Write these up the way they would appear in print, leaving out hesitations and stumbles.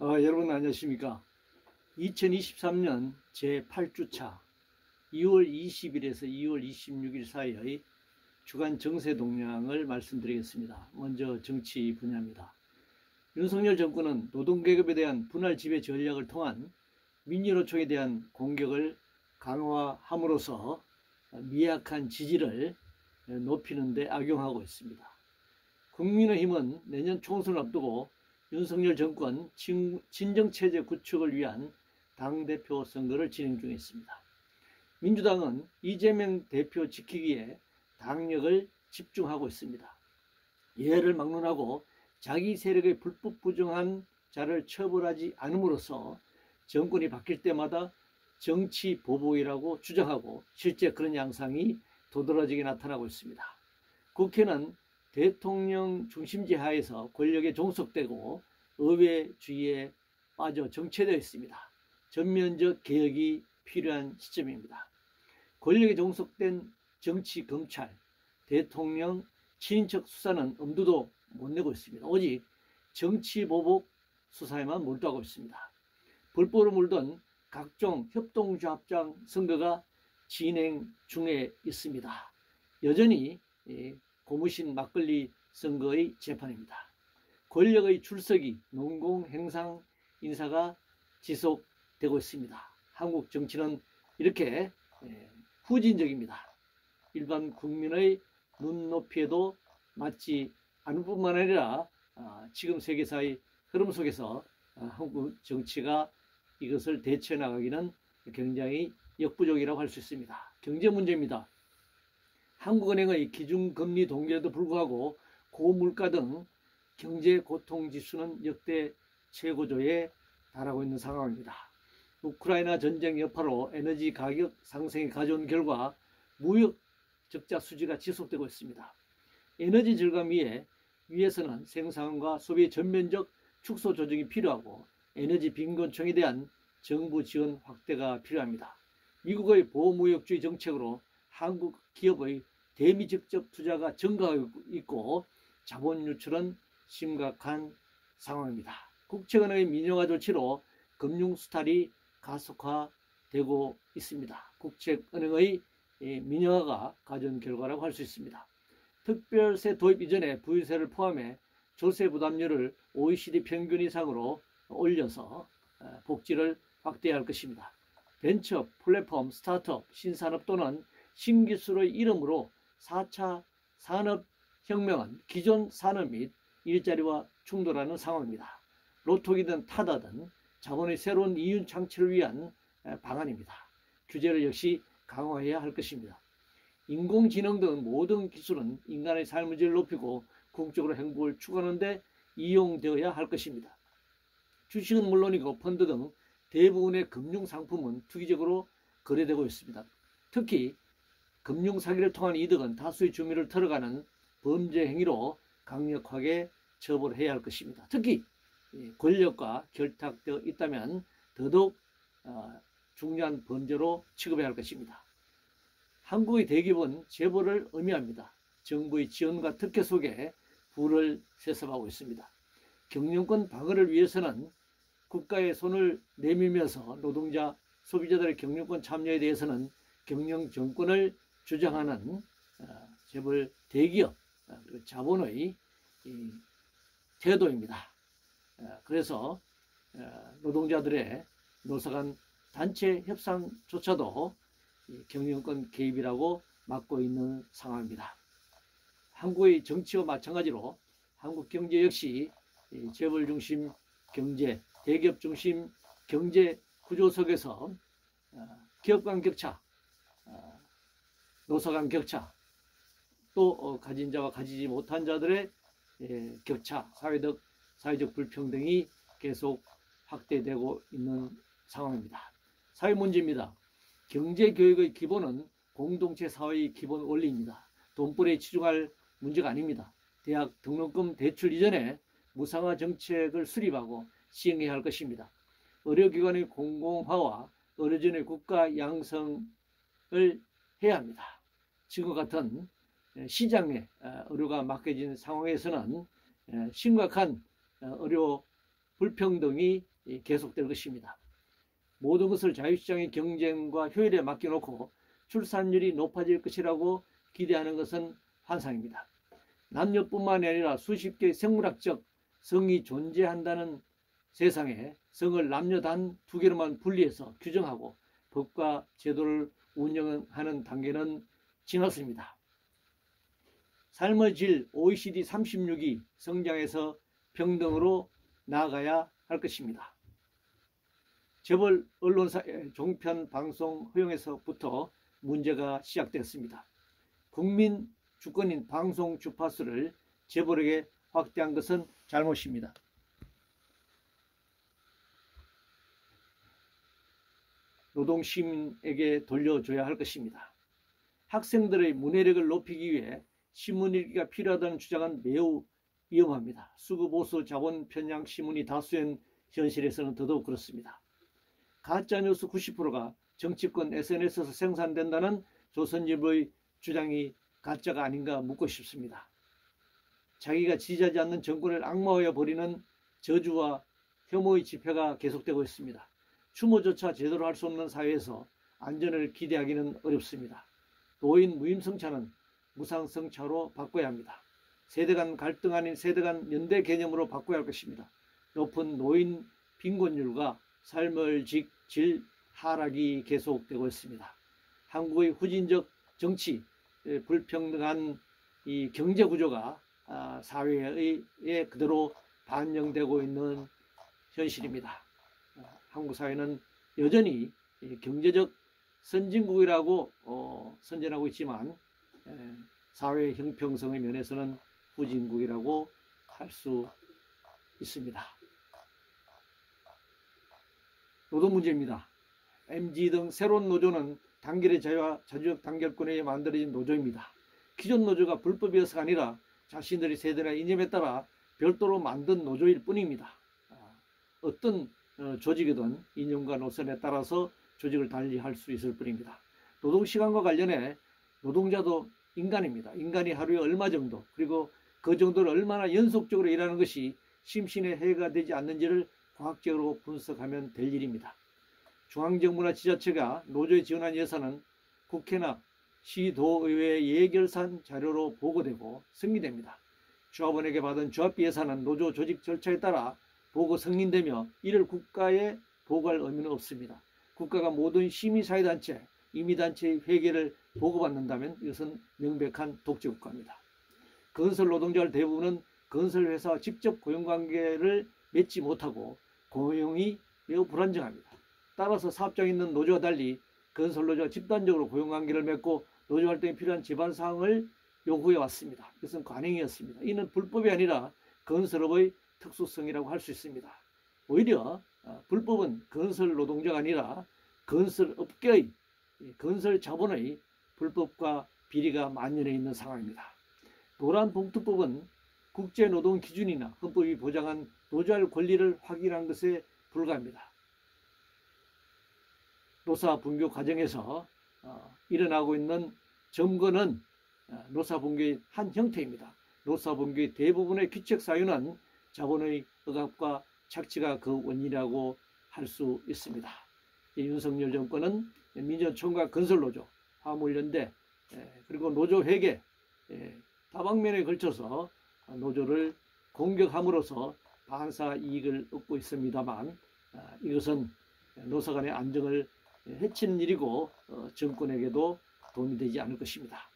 여러분 안녕하십니까. 2023년 제8주차 2월 20일에서 2월 26일 사이의 주간 정세 동향을 말씀드리겠습니다. 먼저 정치 분야입니다. 윤석열 정권은 노동계급에 대한 분할 지배 전략을 통한 민주노총에 대한 공격을 강화함으로써 미약한 지지를 높이는 데 악용하고 있습니다. 국민의힘은 내년 총선을 앞두고 윤석열 정권 친정체제 구축을 위한 당대표 선거를 진행 중에 있습니다. 민주당은 이재명 대표 지키기에 당력을 집중하고 있습니다. 이해를 막론하고 자기 세력의 불법 부정한 자를 처벌하지 않음으로써 정권이 바뀔 때마다 정치 보복이라고 주장하고 실제 그런 양상이 도드라지게 나타나고 있습니다. 국회는 대통령 중심제 하에서 권력에 종속되고 의회주의에 빠져 정체되어 있습니다. 전면적 개혁이 필요한 시점입니다. 권력에 종속된 정치, 검찰, 대통령 친인척 수사는 엄두도 못 내고 있습니다. 오직 정치 보복 수사에만 몰두하고 있습니다. 불법으로 물던 각종 협동조합장 선거가 진행 중에 있습니다. 여전히 고무신 막걸리 선거의 재판입니다. 권력의 출석이 농공행상 인사가 지속되고 있습니다. 한국 정치는 이렇게 후진적입니다. 일반 국민의 눈높이에도 맞지 않을 뿐만 아니라 지금 세계사의 흐름 속에서 한국 정치가 이것을 대처해 나가기는 굉장히 역부족이라고 할 수 있습니다. 경제 문제입니다. 한국은행의 기준금리 동결에도 불구하고 고물가 등 경제 고통지수는 역대 최고조에 달하고 있는 상황입니다. 우크라이나 전쟁 여파로 에너지 가격 상승이 가져온 결과 무역 적자 수지가 지속되고 있습니다. 에너지 절감 위해서는 생산과 소비의 전면적 축소 조정이 필요하고 에너지 빈곤층에 대한 정부 지원 확대가 필요합니다. 미국의 보호무역주의 정책으로 한국 기업의 대미 직접 투자가 증가하고 있고 자본 유출은 심각한 상황입니다. 국채은행의 민영화 조치로 금융 수탈이 가속화되고 있습니다. 국채은행의 민영화가 가져온 결과라고 할 수 있습니다. 특별세 도입 이전에 부유세를 포함해 조세 부담률을 OECD 평균 이상으로 올려서 복지를 확대해야 할 것입니다. 벤처, 플랫폼, 스타트업, 신산업 또는 신기술의 이름으로 4차 산업혁명은 기존 산업 및 일자리와 충돌하는 상황입니다. 로또기든 타다든 자본의 새로운 이윤 창출을 위한 방안입니다. 규제를 역시 강화해야 할 것입니다. 인공지능 등 모든 기술은 인간의 삶의 질을 높이고 궁극적으로 행복을 추구하는 데 이용되어야 할 것입니다. 주식은 물론이고 펀드 등 대부분의 금융상품은 투기적으로 거래되고 있습니다. 특히 금융사기를 통한 이득은 다수의 주민을 털어가는 범죄 행위로 강력하게 처벌해야 할 것입니다. 특히 권력과 결탁되어 있다면 더더욱 중요한 범죄로 취급해야 할 것입니다. 한국의 대기업은 재벌을 의미합니다. 정부의 지원과 특혜 속에 부를 세습하고 있습니다. 경영권 방어를 위해서는 국가의 손을 내밀면서 노동자, 소비자들의 경영권 참여에 대해서는 경영 정권을 주장하는 재벌 대기업, 자본의 태도입니다. 그래서 노동자들의 노사간 단체 협상조차도 경영권 개입이라고 막고 있는 상황입니다. 한국의 정치와 마찬가지로 한국 경제 역시 재벌 중심 경제, 대기업 중심 경제 구조 속에서 기업 간 격차, 노사 간 격차, 또 가진 자와 가지지 못한 자들의 격차, 사회적 불평등이 계속 확대되고 있는 상황입니다. 사회 문제입니다. 경제교육의 기본은 공동체 사회의 기본 원리입니다. 돈벌이에 치중할 문제가 아닙니다. 대학 등록금 대출 이전에 무상화 정책을 수립하고 시행해야 할 것입니다. 의료기관의 공공화와 의료진의 국가 양성을 해야 합니다. 지금과 같은 시장에 의료가 맡겨진 상황에서는 심각한 의료 불평등이 계속될 것입니다. 모든 것을 자유시장의 경쟁과 효율에 맡겨놓고 출산율이 높아질 것이라고 기대하는 것은 환상입니다. 남녀뿐만 아니라 수십 개의 생물학적 성이 존재한다는 세상에 성을 남녀 단 두 개로만 분리해서 규정하고 법과 제도를 운영하는 단계는 지났습니다. 삶의 질 OECD 36위 성장해서 평등으로 나아가야 할 것입니다. 재벌 언론사의 종편 방송 허용에서부터 문제가 시작됐습니다. 국민 주권인 방송 주파수를 재벌에게 확대한 것은 잘못입니다. 노동시민에게 돌려줘야 할 것입니다. 학생들의 문해력을 높이기 위해 신문 읽기가 필요하다는 주장은 매우 위험합니다. 수구보수 자본 편향 신문이 다수인 현실에서는 더더욱 그렇습니다. 가짜뉴스 90%가 정치권 SNS에서 생산된다는 조선일보의 주장이 가짜가 아닌가 묻고 싶습니다. 자기가 지지하지 않는 정권을 악마화해 버리는 저주와 혐오의 집회가 계속되고 있습니다. 추모조차 제대로 할 수 없는 사회에서 안전을 기대하기는 어렵습니다. 노인 무임승차는 무상승차로 바꿔야 합니다. 세대 간 갈등 아닌 세대 간 연대 개념으로 바꿔야 할 것입니다. 높은 노인 빈곤율과 삶의 질 하락이 계속되고 있습니다. 한국의 후진적 정치, 불평등한 이 경제 구조가 사회에 그대로 반영되고 있는 현실입니다. 한국 사회는 여전히 경제적 선진국이라고 선전하고 있지만 사회 형평성의 면에서는 후진국이라고 할 수 있습니다. 노동 문제입니다. MG 등 새로운 노조는 단결의 자유와 자주적 단결권에 의해 만들어진 노조입니다. 기존 노조가 불법이어서가 아니라 자신들의 세대나 이념에 따라 별도로 만든 노조일 뿐입니다. 어떤 조직이든 이념과 노선에 따라서 조직을 달리할 수 있을 뿐입니다. 노동시간과 관련해 노동자도 인간입니다. 인간이 하루에 얼마 정도 그리고 그 정도를 얼마나 연속적으로 일하는 것이 심신에 해가 되지 않는지를 과학적으로 분석하면 될 일입니다. 중앙정부나 지자체가 노조에 지원한 예산은 국회나 시도의회 예결산 자료로 보고되고 승인됩니다. 조합원에게 받은 조합비 예산은 노조 조직 절차에 따라 보고 승인되며 이를 국가에 보고할 의무는 없습니다. 국가가 모든 시민사회단체, 임의단체의 회계를 보고받는다면 이것은 명백한 독재국가입니다. 건설 노동자들 대부분은 건설회사와 직접 고용관계를 맺지 못하고 고용이 매우 불안정합니다. 따라서 사업장에 있는 노조와 달리 건설노조가 집단적으로 고용관계를 맺고 노조활동에 필요한 집안사항을 요구해 왔습니다. 이것은 관행이었습니다. 이는 불법이 아니라 건설업의 특수성이라고 할 수 있습니다. 오히려 불법은 건설 노동자가 아니라 건설업계의 건설 자본의 불법과 비리가 만연해 있는 상황입니다. 노란봉투법은 국제노동기준이나 헌법이 보장한 노조할 권리를 확인한 것에 불과합니다. 노사분교 과정에서 일어나고 있는 점거는 노사분교의 한 형태입니다. 노사분교의 대부분의 귀책 사유는 자본의 억압과 착취가 그 원인이라고 할 수 있습니다. 윤석열 정권은 민주노총과 건설노조, 화물연대, 그리고 노조회계 다방면에 걸쳐서 노조를 공격함으로써 반사 이익을 얻고 있습니다만 이것은 노사 간의 안정을 해치는 일이고 정권에게도 도움이 되지 않을 것입니다.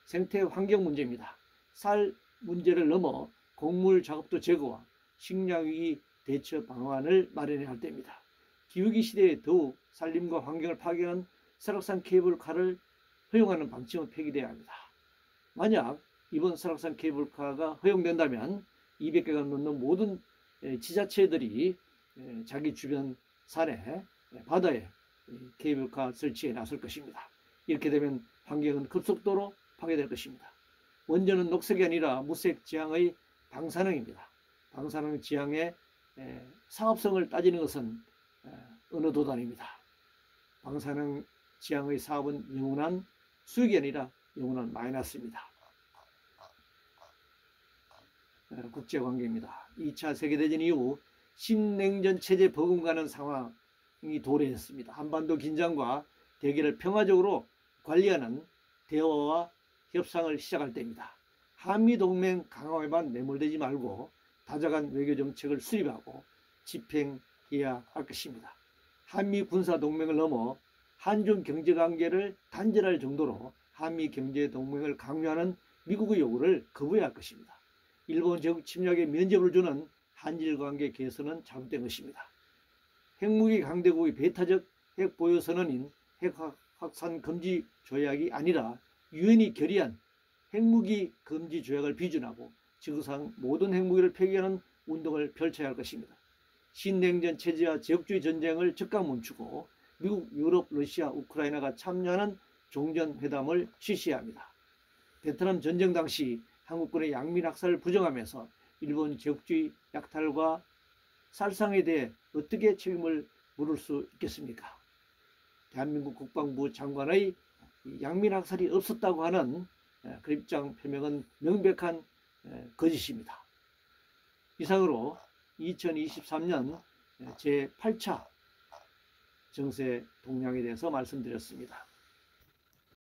생태 환경 문제입니다. 쌀 문제를 넘어 곡물 작업도 제거와 식량위기 대처 방안을 마련해야 할 때입니다. 기후기 시대에 더욱 산림과 환경을 파괴하는 설악산 케이블카를 허용하는 방침은 폐기되어야 합니다. 만약 이번 설악산 케이블카가 허용된다면 200개가 넘는 모든 지자체들이 자기 주변 산에 바다에 케이블카 설치에 나설 것입니다. 이렇게 되면 환경은 급속도로 파괴될 것입니다. 원전은 녹색이 아니라 무색 지향의 방사능입니다. 방사능 지향의 사업성을 따지는 것은 어느 도단입니다. 방사능 지향의 사업은 영원한 수익이 아니라 영원한 마이너스입니다. 국제관계입니다. 2차 세계대전 이후 신냉전 체제 버금가는 상황이 도래했습니다. 한반도 긴장과 대결을 평화적으로 관리하는 대화와 협상을 시작할 때입니다. 한미동맹 강화에만 매몰되지 말고 다자간 외교정책을 수립하고 집행해야 할 것입니다. 한미 군사동맹을 넘어 한중 경제관계를 단절할 정도로 한미 경제동맹을 강요하는 미국의 요구를 거부해야 할 것입니다. 일본 제국 침략에 면죄부를 주는 한일관계 개선은 잘못된 것입니다. 핵무기 강대국의 배타적 핵 보유 선언인 핵 확산 금지 조약이 아니라 유엔이 결의한 핵무기 금지 조약을 비준하고 지구상 모든 핵무기를 폐기하는 운동을 펼쳐야 할 것입니다. 신냉전 체제와 제국주의 전쟁을 즉각 멈추고 미국, 유럽, 러시아, 우크라이나가 참여하는 종전회담을 실시해야 합니다. 베트남 전쟁 당시 한국군의 양민 학살을 부정하면서 일본 제국주의 약탈과 살상에 대해 어떻게 책임을 물을 수 있겠습니까? 대한민국 국방부 장관의 양민 학살이 없었다고 하는 그 입장 표명은 명백한 거짓입니다. 이상으로 2023년 제8차 정세 동향에 대해서 말씀드렸습니다.